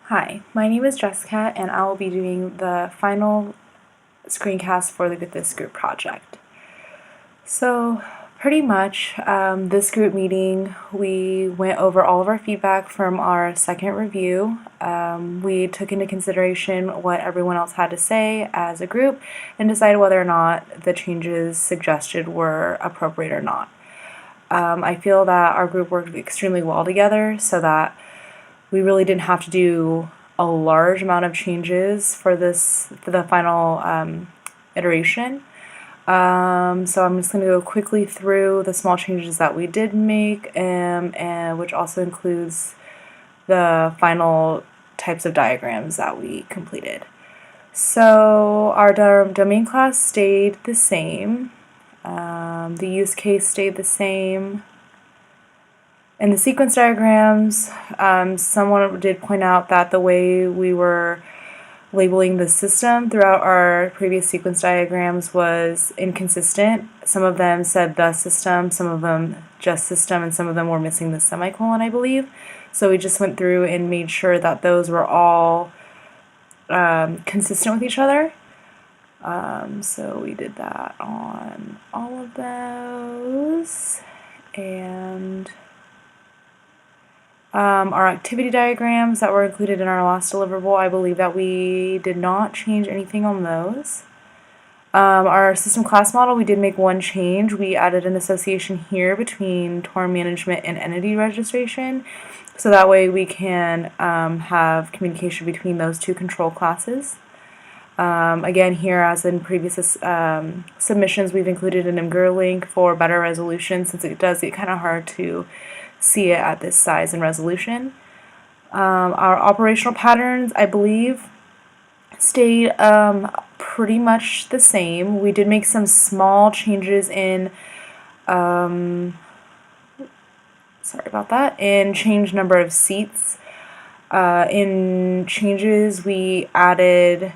Hi, my name is Jessica, and I will be doing the final screencast for the Get This Group project. So, pretty much, this group meeting, we went over all of our feedback from our second review. We took into consideration what everyone else had to say as a group and decided whether or not the changes suggested were appropriate or not. I feel that our group worked extremely well together so that we really didn't have to do a large amount of changes for the final iteration. So I'm just going to go quickly through the small changes that we did make, and which also includes the final types of diagrams that we completed. So our domain class stayed the same. The use case stayed the same. In the sequence diagrams, someone did point out that the way we were labeling the system throughout our previous sequence diagrams was inconsistent. Some of them said the system, some of them just system, and some of them were missing the semicolon, I believe. So we just went through and made sure that those were all consistent with each other. So we did that on all of those. And our activity diagrams that were included in our last deliverable, I believe that we did not change anything on those. Our system class model, we did make one change. We added an association here between term management and entity registration, so that way we can have communication between those two control classes. Again, here, as in previous submissions, we've included an MGR link for better resolution, since it does get kind of hard to see it at this size and resolution. Our operational patterns, I believe, stayed pretty much the same. We did make some small changes in, sorry about that, in change number of seats. In changes, we added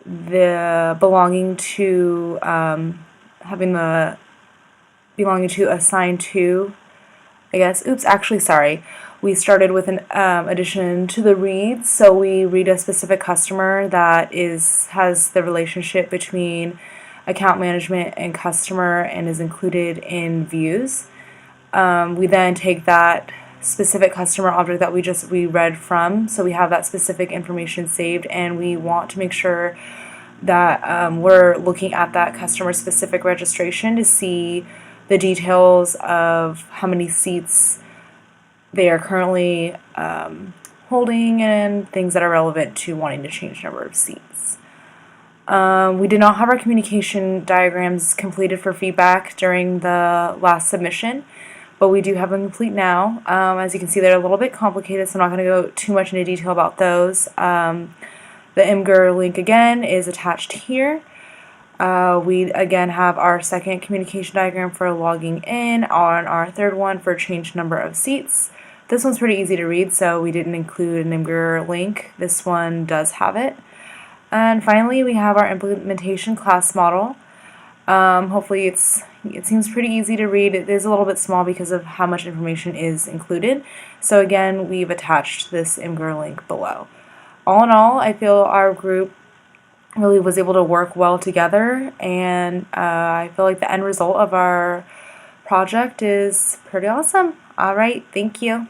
the belonging to, having the belonging to assigned to, I guess. Oops, actually, sorry. We started with an addition to the reads, so we read a specific customer that has the relationship between account management and customer and is included in views. We then take that specific customer object that we read from, so we have that specific information saved, and we want to make sure that we're looking at that customer specific registration to see the details of how many seats they are currently holding and things that are relevant to wanting to change number of seats. We did not have our communication diagrams completed for feedback during the last submission, but we do have them complete now. As you can see, they're a little bit complicated, so I'm not going to go too much into detail about those. The MGR link again is attached here. We again have our second communication diagram for logging in, on our third one for change number of seats. This one's pretty easy to read, so we didn't include an MGR link. This one does have it. And finally, we have our implementation class model. Hopefully it seems pretty easy to read. It is a little bit small because of how much information is included. So again, we've attached this MGR link below. All in all, I feel our group really was able to work well together, and I feel like the end result of our project is pretty awesome. All right, thank you.